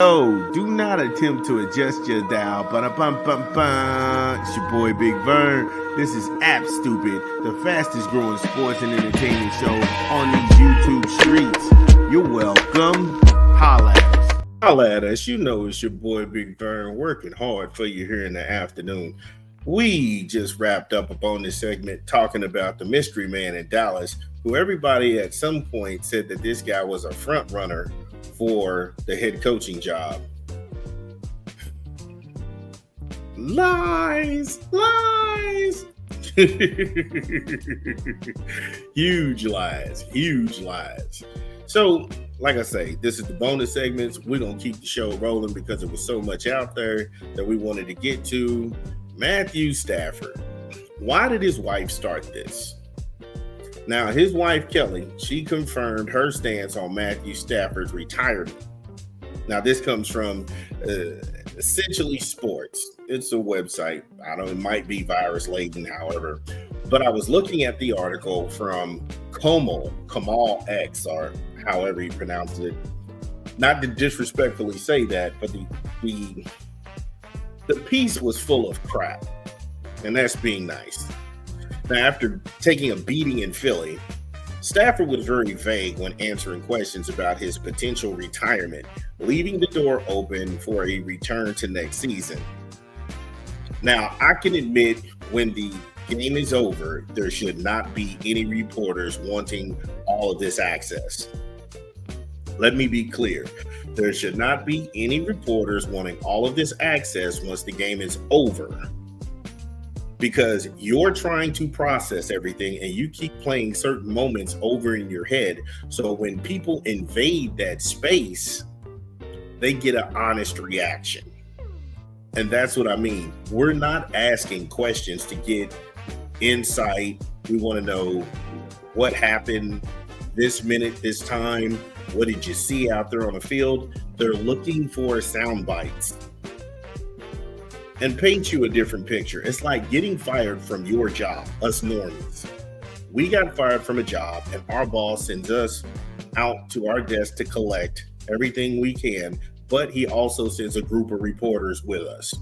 Yo, do not attempt to adjust your dial. Ba-da-bum-bum-bum. It's your boy Big Vern. This is App Stupid, the fastest growing sports and entertainment show on these YouTube streets. You're welcome. Holla at us. Holla at us. You know it's your boy Big Vern working hard for you here in the afternoon. We just wrapped up upon this segment talking about the mystery man in Dallas, who everybody at some point said that this guy was a front runner for the head coaching job. Lies. Huge lies. So, like I say, this is the bonus segments. We're going to keep the show rolling because there was so much out there that we wanted to get to. Matthew Stafford. Why did his wife start this? Now, his wife, Kelly, she confirmed her stance on Matthew Stafford's retirement. Now, this comes from Essentially Sports. It's a website. I don't know, it might be virus-laden, however. But I was looking at the article from Kamal X, or however you pronounce it. Not to disrespectfully say that, but the piece was full of crap. And that's being nice. Now, after taking a beating in Philly, Stafford was very vague when answering questions about his potential retirement, leaving the door open for a return to next season. Now, I can admit when the game is over, there should not be any reporters wanting all of this access. Let me be clear. There should not be any reporters wanting all of this access once the game is over. Because you're trying to process everything and you keep playing certain moments over in your head. So when people invade that space, they get an honest reaction. And that's what I mean. We're not asking questions to get insight. We want to know what happened this minute, this time. What did you see out there on the field? They're looking for sound bites. And paint you a different picture. It's like getting fired from your job, us normies. We got fired from a job and our boss sends us out to our desk to collect everything we can, but he also sends a group of reporters with us.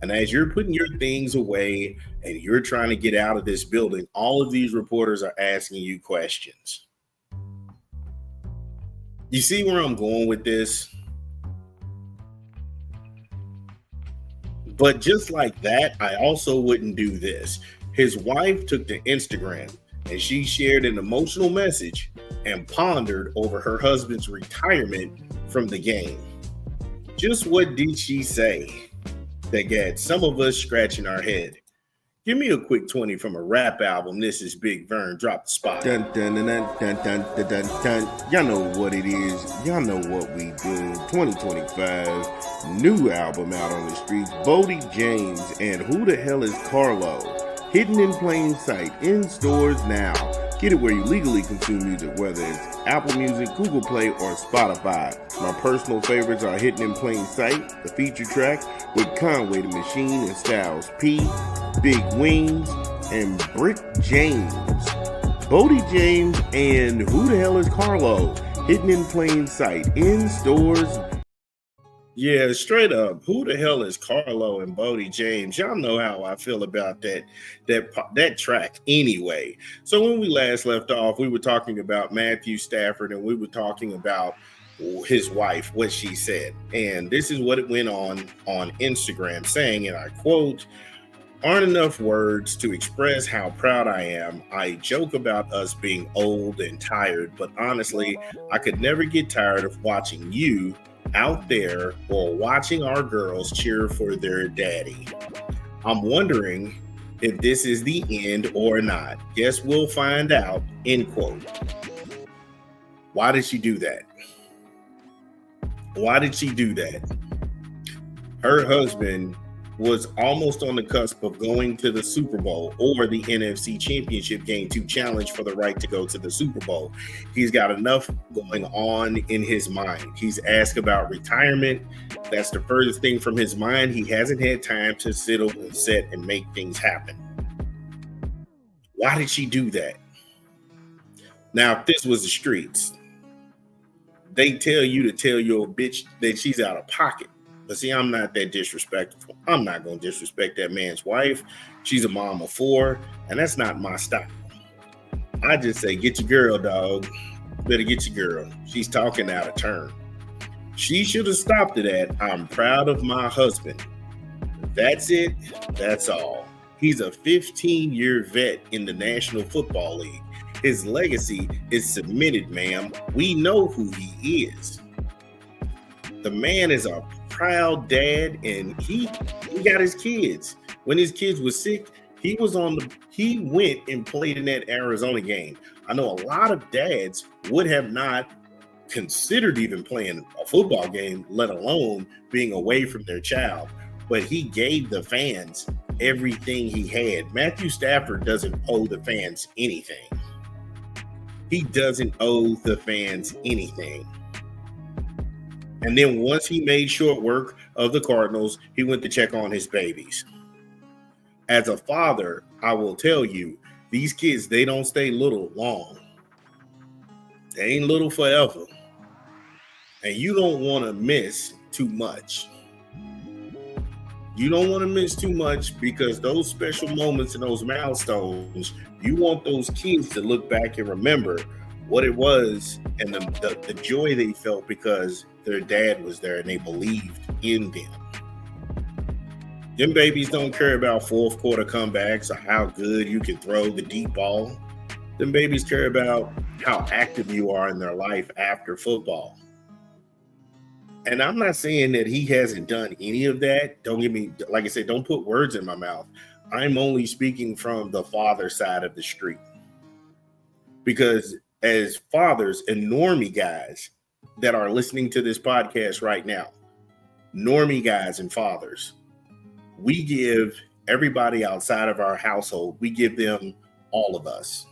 And as you're putting your things away and you're trying to get out of this building, all of these reporters are asking you questions. You see where I'm going with this? But just like that, I also wouldn't do this. His wife took to Instagram and she shared an emotional message and pondered over her husband's retirement from the game. Just what did she say that got some of us scratching our head? Give me a quick 20 from a rap album. This is Big Vern. Drop the spot. Dun, dun, dun, dun, dun, dun, dun, dun. Y'all know what it is. Y'all know what we do. 2025. New album out on the streets. Bodie James and Who the Hell is Carlo? Hidden in plain sight. In stores now. Get it where you legally consume music, whether it's Apple Music, Google Play, or Spotify. My personal favorites are Hidden in Plain Sight, the feature track with Conway the Machine and Styles P, Big Wings, and Brick James. Bodie James and Who the Hell is Carlo? Hidden in Plain Sight, in stores. Yeah, straight up. Who the hell is Carlo and Bodie James? Y'all know how I feel about that track anyway. So when we last left off, we were talking about Matthew Stafford and we were talking about his wife, what she said. And this is what it went on Instagram saying, and I quote, "Aren't enough words to express how proud I am. I joke about us being old and tired, but honestly, I could never get tired of watching you out there or watching our girls cheer for their daddy. I'm wondering if this is the end or not. Guess we'll find out," end quote. Why did she do that? Why did she do that? Her husband was almost on the cusp of going to the Super Bowl or the NFC Championship game to challenge for the right to go to the Super Bowl. He's got enough going on in his mind. He's asked about retirement. That's the furthest thing from his mind. He hasn't had time to sit and set and make things happen. Why did she do that? Now, if this was the streets, they tell you to tell your bitch that she's out of pocket. But see, I'm not that disrespectful. I'm not going to disrespect that man's wife. She's a mom of 4, and that's not my style. I just say, get your girl, dog. Better get your girl. She's talking out of turn. She should have stopped it at, I'm proud of my husband. That's it. That's all. He's a 15-year vet in the National Football League. His legacy is cemented, ma'am. We know who he is. The man is a proud dad, and he got his kids. When his kids were sick, he went and played in that Arizona game. I know a lot of dads would have not considered even playing a football game, let alone being away from their child. But he gave the fans everything he had. Matthew Stafford doesn't owe the fans anything. He doesn't owe the fans anything. And then once he made short work of the Cardinals, he went to check on his babies. As a father, I will tell you, these kids, they don't stay little long. They ain't little forever. And you don't want to miss too much. You don't want to miss too much, because those special moments and those milestones, you want those kids to look back and remember what it was and the joy they felt because their dad was there and they believed in them. Them babies don't care about fourth quarter comebacks or how good you can throw the deep ball. Them babies care about how active you are in their life after football. And I'm not saying that he hasn't done any of that. Don't get me, like I said, don't put words in my mouth. I'm only speaking from the father side of the street. Because as fathers and normie guys that are listening to this podcast right now, normie guys and fathers, we give everybody outside of our household, we give them all of us.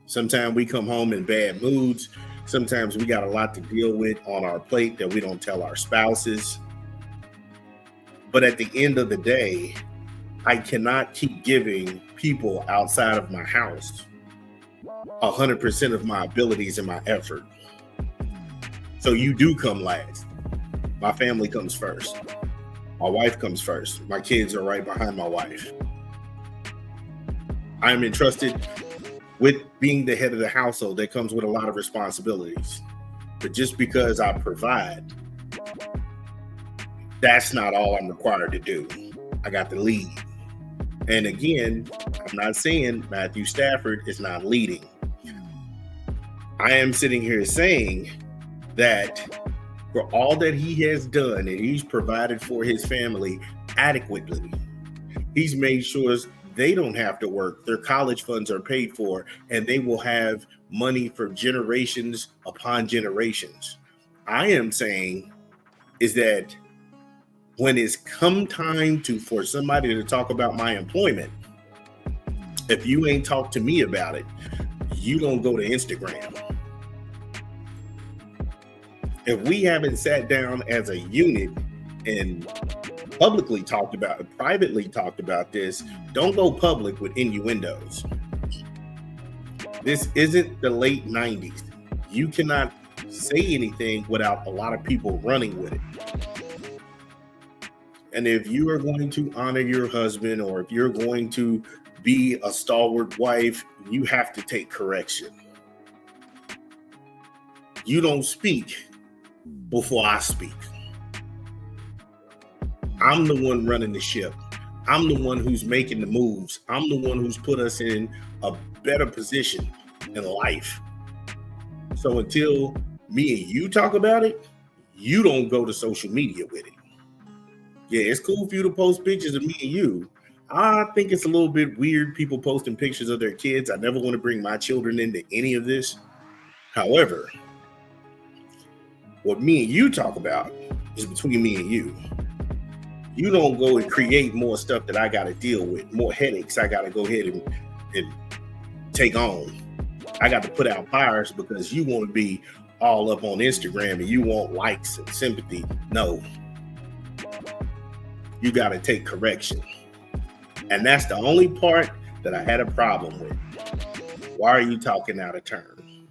Sometimes we come home in bad moods. Sometimes we got a lot to deal with on our plate that we don't tell our spouses. But at the end of the day, I cannot keep giving people outside of my house 100% of my abilities and my effort. So you do come last. My family comes first. My wife comes first. My kids are right behind my wife. I'm entrusted with being the head of the household. That comes with a lot of responsibilities. But just because I provide, that's not all I'm required to do. I got to lead. And again, I'm not saying Matthew Stafford is not leading. I am sitting here saying that for all that he has done and he's provided for his family adequately, he's made sure they don't have to work. Their college funds are paid for, and they will have money for generations upon generations. I am saying is that when it's come time for somebody to talk about my employment, if you ain't talked to me about it, you don't go to Instagram. If we haven't sat down as a unit and privately talked about this, don't go public with innuendos. This isn't the late 90s. You cannot say anything without a lot of people running with it. And if you are going to honor your husband, or if you're going to be a stalwart wife, you have to take correction. You don't speak before I speak. I'm the one running the ship. I'm the one who's making the moves. I'm the one who's put us in a better position in life. So until me and you talk about it, you don't go to social media with it. Yeah, it's cool for you to post pictures of me and you. I think it's a little bit weird people posting pictures of their kids. I never want to bring my children into any of this. However, what me and you talk about is between me and you. You don't go and create more stuff that I got to deal with, more headaches I got to go ahead and take on. I got to put out fires because you want to be all up on Instagram and you want likes and sympathy. No. You got to take correction. And that's the only part that I had a problem with. Why are you talking out of turn?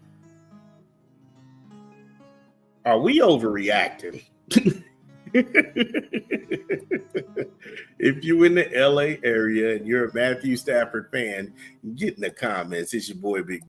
Are we overreacting? If you in the LA area and you're a Matthew Stafford fan, get in the comments. It's your boy Big